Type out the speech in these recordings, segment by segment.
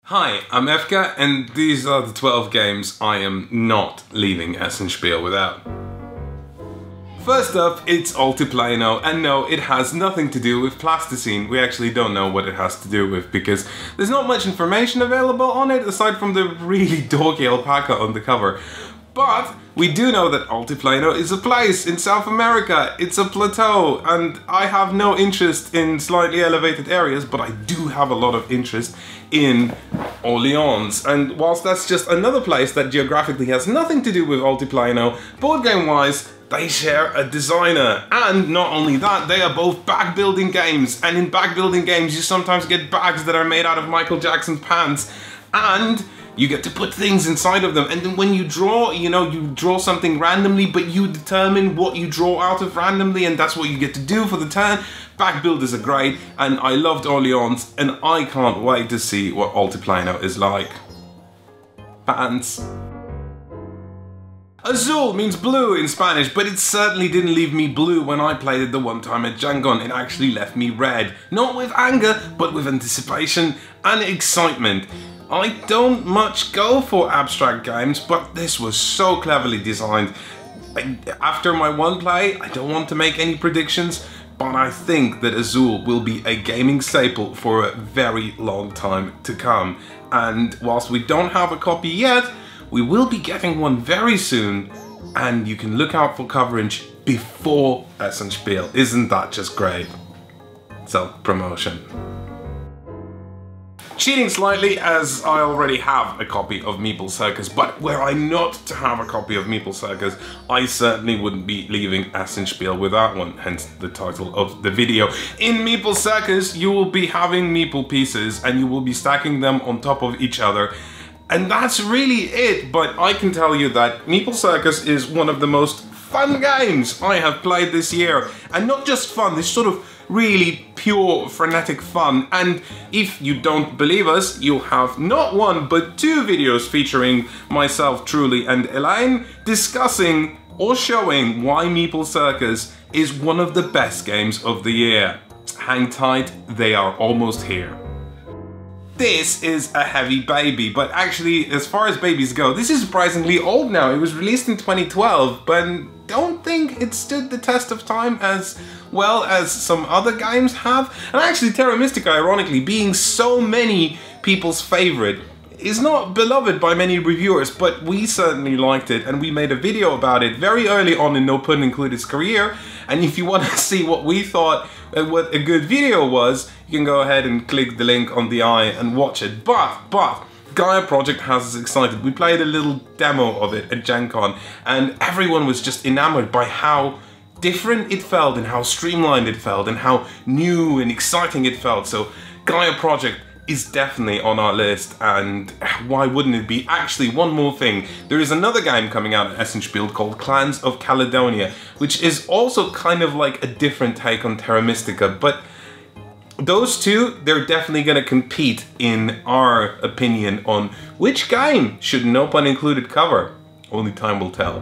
Hi, I'm Efka, and these are the 12 games I am not leaving Essen Spiel without. First up, it's Altiplano, and no, it has nothing to do with plasticine. We actually don't know what it has to do with, because there's not much information available on it, aside from the really dorky alpaca on the cover. But we do know that Altiplano is a place in South America. It's a plateau, and I have no interest in slightly elevated areas, but I do have a lot of interest in Orleans. And whilst that's just another place that geographically has nothing to do with Altiplano, board game wise, they share a designer. And not only that, they are both bag building games. And in bag building games, you sometimes get bags that are made out of Michael Jackson's pants. And you get to put things inside of them, and then when you draw, you draw something randomly, but you determine what you draw out of randomly, and that's what you get to do for the turn. Back builders are great, and I loved Orleans, and I can't wait to see what Altiplano is like. Pants. Azul means blue in Spanish, but it certainly didn't leave me blue when I played it the one time at Jangon. It actually left me red. Not with anger, but with anticipation and excitement. I don't much go for abstract games, but this was so cleverly designed. After my one play, I don't want to make any predictions, but I think that Azul will be a gaming staple for a very long time to come. And whilst we don't have a copy yet, we will be getting one very soon, and you can look out for coverage before Essen Spiel. Isn't that just great? Self-promotion. Cheating slightly, as I already have a copy of Meeple Circus, but were I not to have a copy of Meeple Circus, I certainly wouldn't be leaving Essen Spiel without one, hence the title of the video. In Meeple Circus, you will be having meeple pieces, and you will be stacking them on top of each other. And that's really it, but I can tell you that Meeple Circus is one of the most fun games I have played this year. And not just fun, this sort of really pure, frenetic fun. And if you don't believe us, you'll have not one, but two videos featuring myself, Truly, and Elaine discussing or showing why Meeple Circus is one of the best games of the year. Hang tight, they are almost here. This is a heavy baby, but actually, as far as babies go, this is surprisingly old now. It was released in 2012, but don't think it stood the test of time as well as some other games have. And actually, Terra Mystica, ironically, being so many people's favorite, is not beloved by many reviewers, but we certainly liked it, and we made a video about it very early on in No Pun Included's career. And if you want to see what we thought what a good video was, you can go ahead and click the link on the eye and watch it. But Gaia Project has us excited. We played a little demo of it at Gen Con, and everyone was just enamored by how different it felt and how streamlined it felt and how new and exciting it felt. So Gaia Project is definitely on our list, and why wouldn't it be? Actually, one more thing. There is another game coming out at Essen Spiel called Clans of Caledonia, which is also kind of like a different take on Terra Mystica, but those two, they're definitely gonna compete in our opinion on which game should No Pun Included cover. Only time will tell.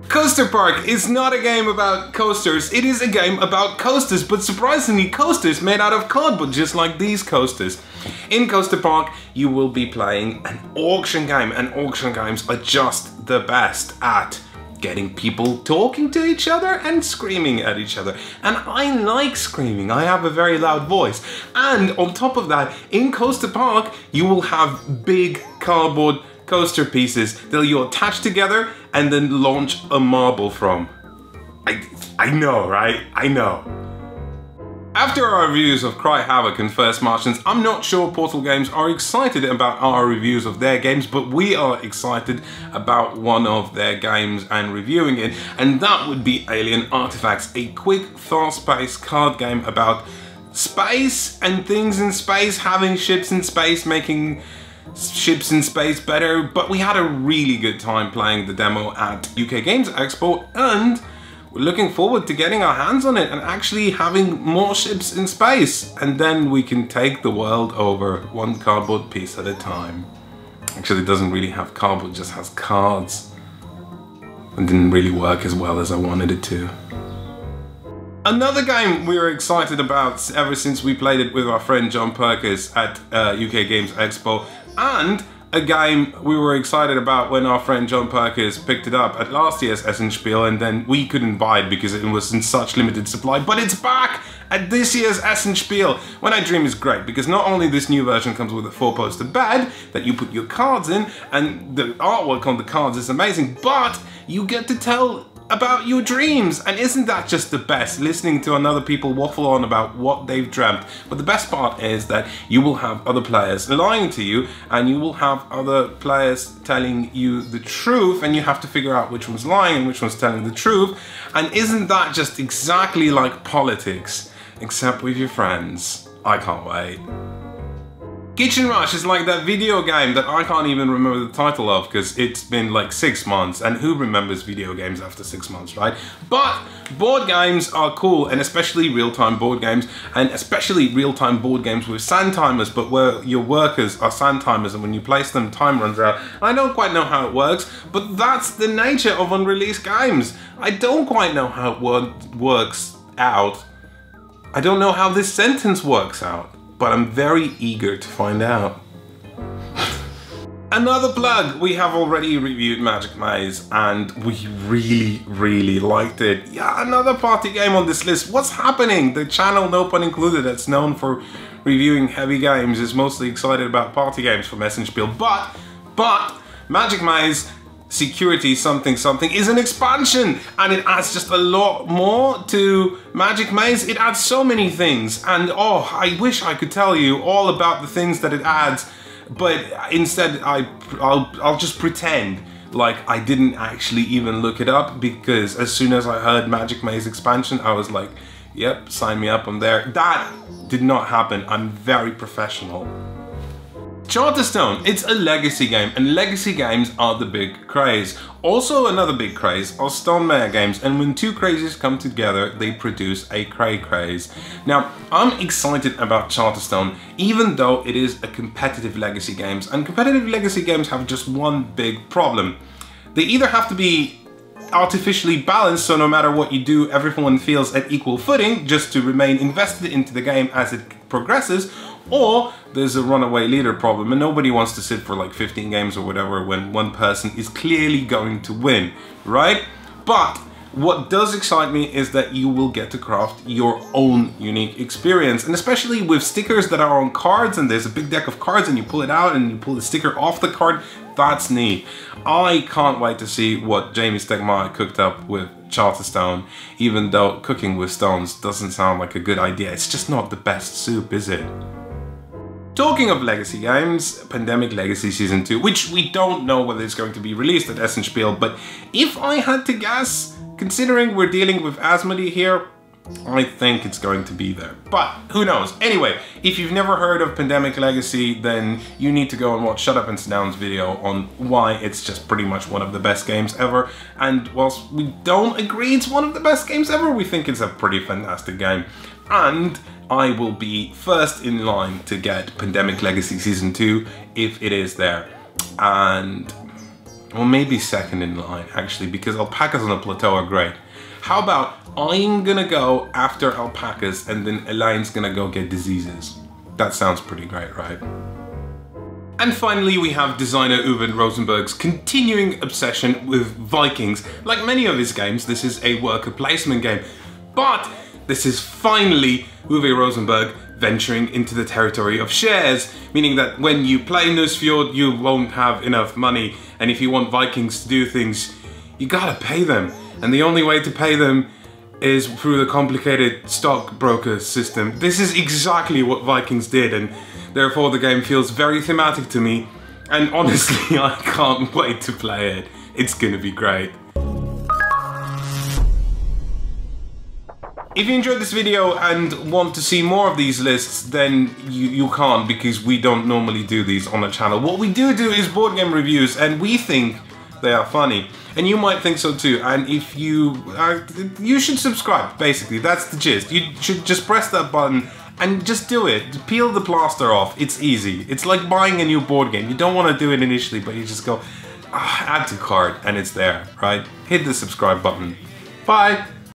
Coaster Park is not a game about coasters, it is a game about coasters, but surprisingly coasters made out of cardboard, just like these coasters. In Coaster Park, you will be playing an auction game, and auction games are just the best at getting people talking to each other and screaming at each other. And I like screaming, I have a very loud voice. And on top of that, in Coaster Park, you will have big cardboard coaster pieces that you attach together and then launch a marble from. I know, right? I know. After our reviews of Cry Havoc and First Martians, I'm not sure Portal Games are excited about our reviews of their games, but we are excited about one of their games and reviewing it, and that would be Alien Artifacts, a quick, fast-paced card game about space and things in space, having ships in space, making ships in space better. But we had a really good time playing the demo at UK Games Expo, and we're looking forward to getting our hands on it and actually having more ships in space. And then we can take the world over one cardboard piece at a time. Actually, it doesn't really have cardboard, it just has cards. It didn't really work as well as I wanted it to. Another game we were excited about ever since we played it with our friend John Perkins at UK Games Expo, and a game we were excited about when our friend John Perkins picked it up at last year's Essen Spiel, and then we couldn't buy it because it was in such limited supply, but it's back at this year's Essen Spiel. When I Dream is great because not only this new version comes with a 4-poster bed that you put your cards in, and the artwork on the cards is amazing, but you get to tell about your dreams, and isn't that just the best, listening to another people waffle on about what they've dreamt. But the best part is that you will have other players lying to you, and you will have other players telling you the truth, and you have to figure out which one's lying and which one's telling the truth. And isn't that just exactly like politics, except with your friends? I can't wait. Kitchen Rush is like that video game that I can't even remember the title of because it's been like 6 months, and who remembers video games after 6 months, right? But board games are cool, and especially real-time board games, and especially real-time board games with sand timers, but where your workers are sand timers, and when you place them, time runs out. I don't quite know how it works, but that's the nature of unreleased games. I don't quite know how it works out. I don't know how this sentence works out, but I'm very eager to find out. Another plug, we have already reviewed Magic Maze and we really liked it. Yeah, another party game on this list. What's happening? The channel, no pun included, that's known for reviewing heavy games is mostly excited about party games from Essen Spiel, but Magic Maze Security something is an expansion, and it adds just a lot more to Magic Maze. It adds so many things, and oh, I wish I could tell you all about the things that it adds, but instead I'll just pretend like I didn't actually even look it up, because as soon as I heard Magic Maze expansion, I was like, yep, sign me up, I'm there. That did not happen. I'm very professional. Charterstone, it's a legacy game, and legacy games are the big craze. Also another big craze are Stonemaier games, and when two crazes come together, they produce a cray craze. Now, I'm excited about Charterstone, even though it is a competitive legacy games, and competitive legacy games have just one big problem. They either have to be artificially balanced, so no matter what you do, everyone feels at equal footing just to remain invested into the game as it progresses, or there's a runaway leader problem and nobody wants to sit for like 15 games or whatever when one person is clearly going to win, right? But what does excite me is that you will get to craft your own unique experience, and especially with stickers that are on cards, and there's a big deck of cards and you pull it out and you pull the sticker off the card. That's neat. I can't wait to see what Jamie Stegmaier cooked up with Charterstone, even though cooking with stones doesn't sound like a good idea. It's just not the best soup, is it? Talking of legacy games, Pandemic Legacy Season 2, which we don't know whether it's going to be released at Essen Spiel, but if I had to guess, considering we're dealing with Asmodee here, I think it's going to be there, but who knows. Anyway, if you've never heard of Pandemic Legacy, then you need to go and watch Shut Up and Sit Down's video on why it's just pretty much one of the best games ever. And whilst we don't agree it's one of the best games ever, we think it's a pretty fantastic game. And I will be first in line to get Pandemic Legacy Season 2 if it is there. And, well, maybe second in line actually, because alpacas on a plateau are great. How about I'm gonna go after alpacas and then Elaine's gonna go get diseases? That sounds pretty great, right? And finally, we have designer Uwe Rosenberg's continuing obsession with Vikings. Like many of his games, this is a worker placement game, but this is finally Uwe Rosenberg venturing into the territory of shares, meaning that when you play Nusfjord, you won't have enough money, and if you want Vikings to do things, you gotta pay them. And the only way to pay them is through the complicated stockbroker system. This is exactly what Vikings did, and therefore the game feels very thematic to me. And honestly, I can't wait to play it. It's gonna be great. If you enjoyed this video and want to see more of these lists, then you can't, because we don't normally do these on the channel. What we do is board game reviews, and we think they are funny. And you might think so too, and if you should subscribe, basically, that's the gist. You should just press that button and just do it. Peel the plaster off, it's easy. It's like buying a new board game. You don't want to do it initially, but you just go, add to cart, and it's there, right? Hit the subscribe button. Bye!